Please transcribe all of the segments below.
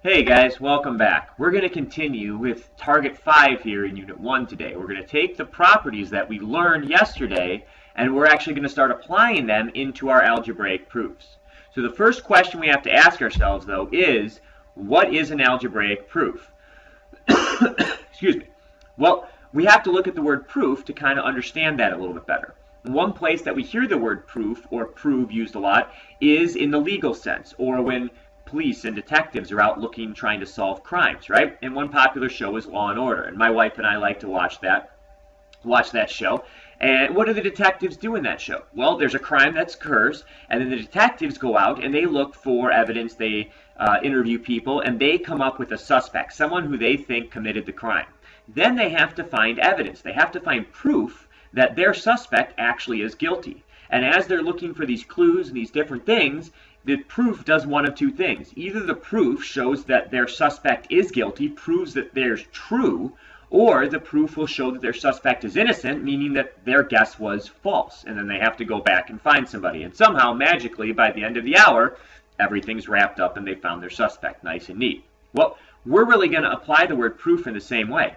Hey guys, welcome back. We're going to continue with Target 5 here in Unit 1 today. We're going to take the properties that we learned yesterday and we're actually going to start applying them into our algebraic proofs. So the first question we have to ask ourselves though is, what is an algebraic proof? Excuse me. Well, we have to look at the word proof to kind of understand that a little bit better. One place that we hear the word proof or prove used a lot is in the legal sense, or when police and detectives are out looking, trying to solve crimes, right? And one popular show is Law and Order, and my wife and I like to watch that show. And what do the detectives do in that show? Well, there's a crime that occurs, and then the detectives go out and they look for evidence, they interview people, and they come up with a suspect, someone who they think committed the crime. Then they have to find evidence. They have to find proof that their suspect actually is guilty. And as they're looking for these clues and these different things, the proof does one of two things. Either the proof shows that their suspect is guilty, proves that they're true, or the proof will show that their suspect is innocent, meaning that their guess was false. And then they have to go back and find somebody. And somehow, magically, by the end of the hour, everything's wrapped up and they found their suspect. Nice and neat. Well, we're really going to apply the word proof in the same way.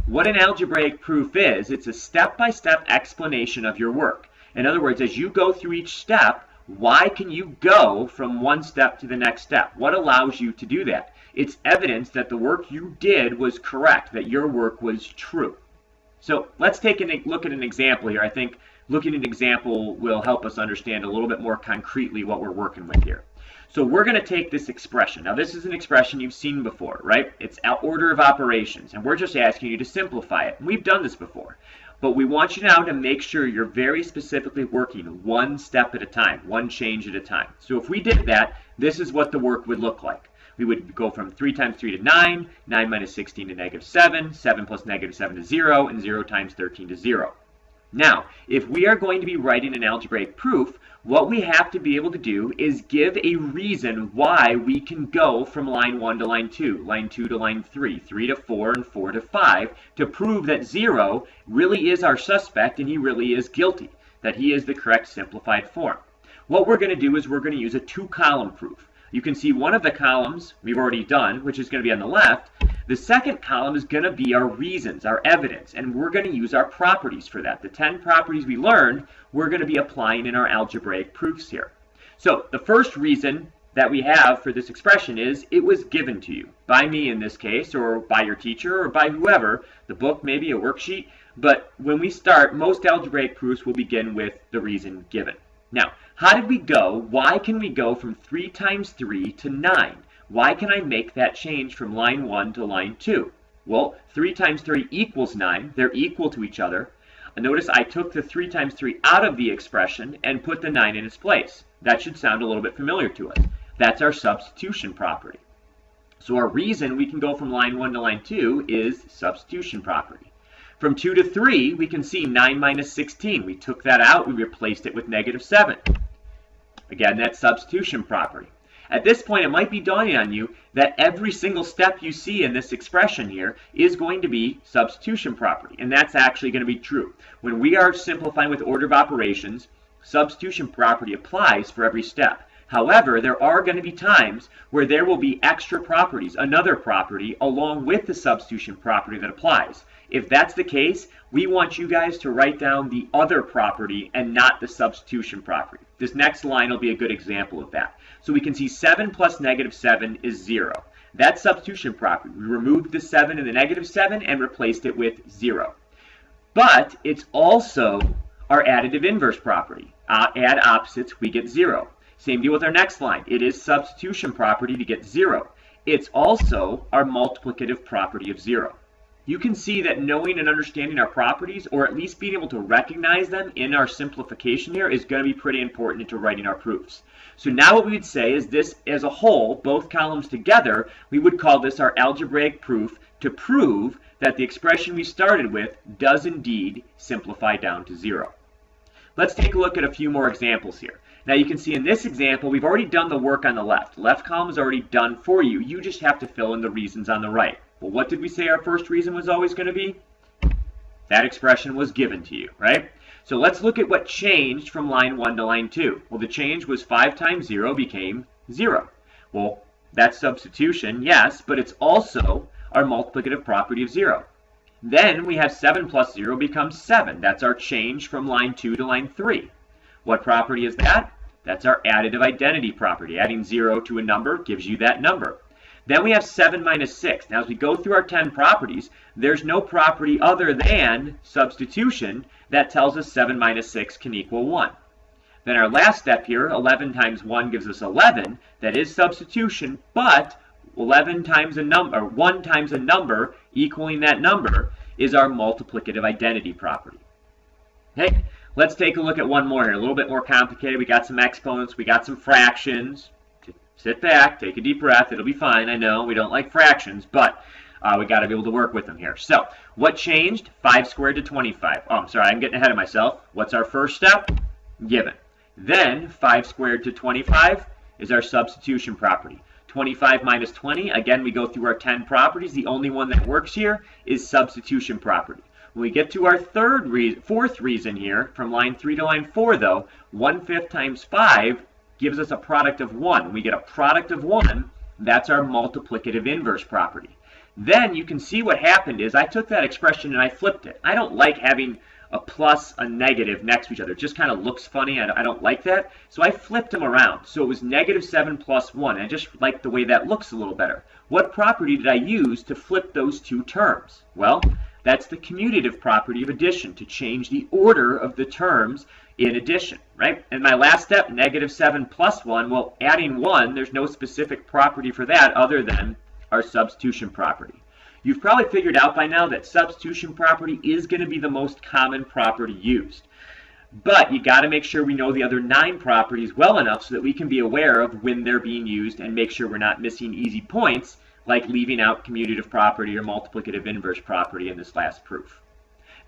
What an algebraic proof is, it's a step-by-step explanation of your work. In other words, as you go through each step, why can you go from one step to the next step? What allows you to do that? It's evidence that the work you did was correct, that your work was true. So let's take a look at an example here. I think looking at an example will help us understand a little bit more concretely what we're working with here. So we're going to take this expression. Now this is an expression you've seen before, right? It's order of operations, and we're just asking you to simplify it. And we've done this before. But we want you now to make sure you're very specifically working one step at a time, one change at a time. So if we did that, this is what the work would look like. We would go from 3 times 3 to 9, 9 minus 16 to negative 7, 7 plus negative 7 to 0, and 0 times 13 to 0. Now, if we are going to be writing an algebraic proof, what we have to be able to do is give a reason why we can go from line 1 to line 2 to line 3, 3 to 4, and 4 to 5 to prove that 0 really is our suspect and he really is guilty, that he is the correct simplified form. What we're going to do is we're going to use a two-column proof. You can see one of the columns we've already done, which is going to be on the left. The second column is going to be our reasons, our evidence, and we're going to use our properties for that. The 10 properties we learned, we're going to be applying in our algebraic proofs here. So the first reason that we have for this expression is it was given to you, by me in this case, or by your teacher, or by whoever, the book, maybe a worksheet. But when we start, most algebraic proofs will begin with the reason given. Now, how did we go? Why can we go from 3 times 3 to 9? Why can I make that change from line 1 to line 2? Well, 3 times 3 equals 9. They're equal to each other. Notice I took the 3 times 3 out of the expression and put the 9 in its place. That should sound a little bit familiar to us. That's our substitution property. So our reason we can go from line 1 to line 2 is substitution property. From 2 to 3, we can see 9 minus 16. We took that out. We replaced it with negative 7. Again, that's substitution property. At this point, it might be dawning on you that every single step you see in this expression here is going to be substitution property, and that's actually going to be true. When we are simplifying with order of operations, substitution property applies for every step. However, there are going to be times where there will be extra properties, another property, along with the substitution property that applies. If that's the case, we want you guys to write down the other property and not the substitution property. This next line will be a good example of that. So we can see 7 plus negative 7 is 0. That's substitution property. We removed the 7 and the negative 7 and replaced it with 0. But it's also our additive inverse property. Add opposites, we get 0. Same deal with our next line. It is substitution property to get 0. It's also our multiplicative property of 0. You can see that knowing and understanding our properties, or at least being able to recognize them in our simplification here, is going to be pretty important into writing our proofs. So now what we would say is this as a whole, both columns together, we would call this our algebraic proof to prove that the expression we started with does indeed simplify down to 0. Let's take a look at a few more examples here. Now you can see in this example, we've already done the work on the left. Left column is already done for you. You just have to fill in the reasons on the right. Well, what did we say our first reason was always going to be? That expression was given to you, right? So let's look at what changed from line 1 to line 2. Well, the change was 5 times 0 became 0. Well, That's substitution, yes, but it's also our multiplicative property of 0. Then we have 7 plus 0 becomes 7. That's our change from line 2 to line 3. What property is that? That's our additive identity property. Adding 0 to a number gives you that number. Then we have 7 minus 6. Now, as we go through our 10 properties, there's no property other than substitution that tells us 7 minus 6 can equal 1. Then our last step here, 11 times 1 gives us 11. That is substitution, but 11 times a number, 1 times a number equaling that number is our multiplicative identity property. Okay, let's take a look at one more here, a little bit more complicated. We got some exponents, we got some fractions. Sit back, take a deep breath, it'll be fine. I know we don't like fractions, but we got to be able to work with them here. So, what changed? 5 squared to 25. Oh, I'm sorry, I'm getting ahead of myself. What's our first step? Given. Then, 5 squared to 25 is our substitution property. 25 minus 20, again, we go through our 10 properties. The only one that works here is substitution property. When we get to our fourth reason here, from line 3 to line 4, though, 1/5 times 5 gives us a product of 1. When we get a product of 1, that's our multiplicative inverse property. Then you can see what happened is I took that expression and I flipped it. I don't like having a plus, a negative next to each other. It just kind of looks funny. I don't like that. So I flipped them around. So it was -7 plus 1. I just like the way that looks a little better. What property did I use to flip those two terms? Well, that's the commutative property of addition, to change the order of the terms in addition, right? And my last step, -7 plus 1, well, adding 1, there's no specific property for that other than our substitution property. You've probably figured out by now that substitution property is going to be the most common property used. But you got to make sure we know the other 9 properties well enough so that we can be aware of when they're being used and make sure we're not missing easy points like leaving out commutative property or multiplicative inverse property in this last proof.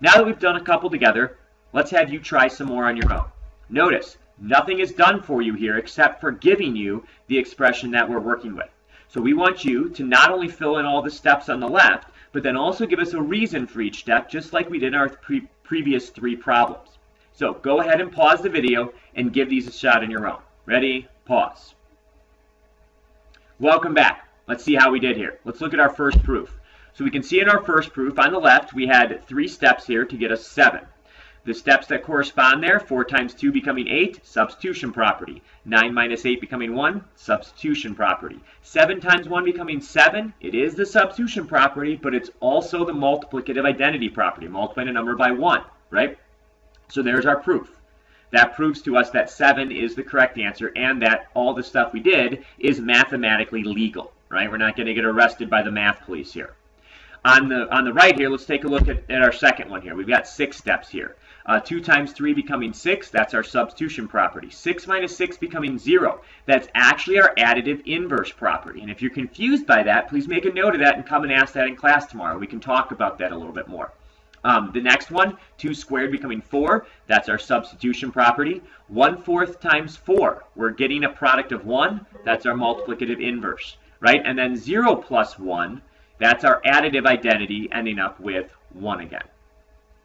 Now that we've done a couple together, let's have you try some more on your own. Notice, nothing is done for you here except for giving you the expression that we're working with. So we want you to not only fill in all the steps on the left, but then also give us a reason for each step, just like we did in our previous 3 problems. So go ahead and pause the video and give these a shot on your own. Ready? Pause. Welcome back. Let's see how we did here. Let's look at our first proof. So we can see in our first proof on the left, we had 3 steps here to get us 7. The steps that correspond there, 4 times 2 becoming 8, substitution property. 9 minus 8 becoming 1, substitution property. 7 times 1 becoming 7, it is the substitution property, but it's also the multiplicative identity property, multiplying a number by 1, right? So there's our proof. That proves to us that 7 is the correct answer and that all the stuff we did is mathematically legal, right? We're not going to get arrested by the math police here. On the right here, let's take a look at our second one here. We've got 6 steps here. 2 times 3 becoming 6, that's our substitution property. 6 minus 6 becoming 0, that's actually our additive inverse property. And if you're confused by that, please make a note of that and come and ask that in class tomorrow. We can talk about that a little bit more. The next one, 2 squared becoming 4, that's our substitution property. 1/4 times 4, we're getting a product of 1, that's our multiplicative inverse, right? And then 0 plus 1, that's our additive identity, ending up with 1 again.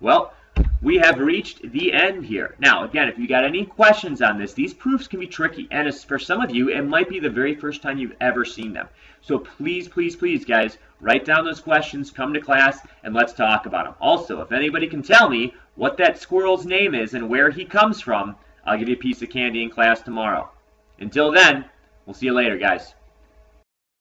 Well, we have reached the end here. Now, again, if you got any questions on this, these proofs can be tricky. And as for some of you, it might be the very first time you've ever seen them. So please, please, please, guys, write down those questions, come to class, and let's talk about them. Also, if anybody can tell me what that squirrel's name is and where he comes from, I'll give you a piece of candy in class tomorrow. Until then, we'll see you later, guys.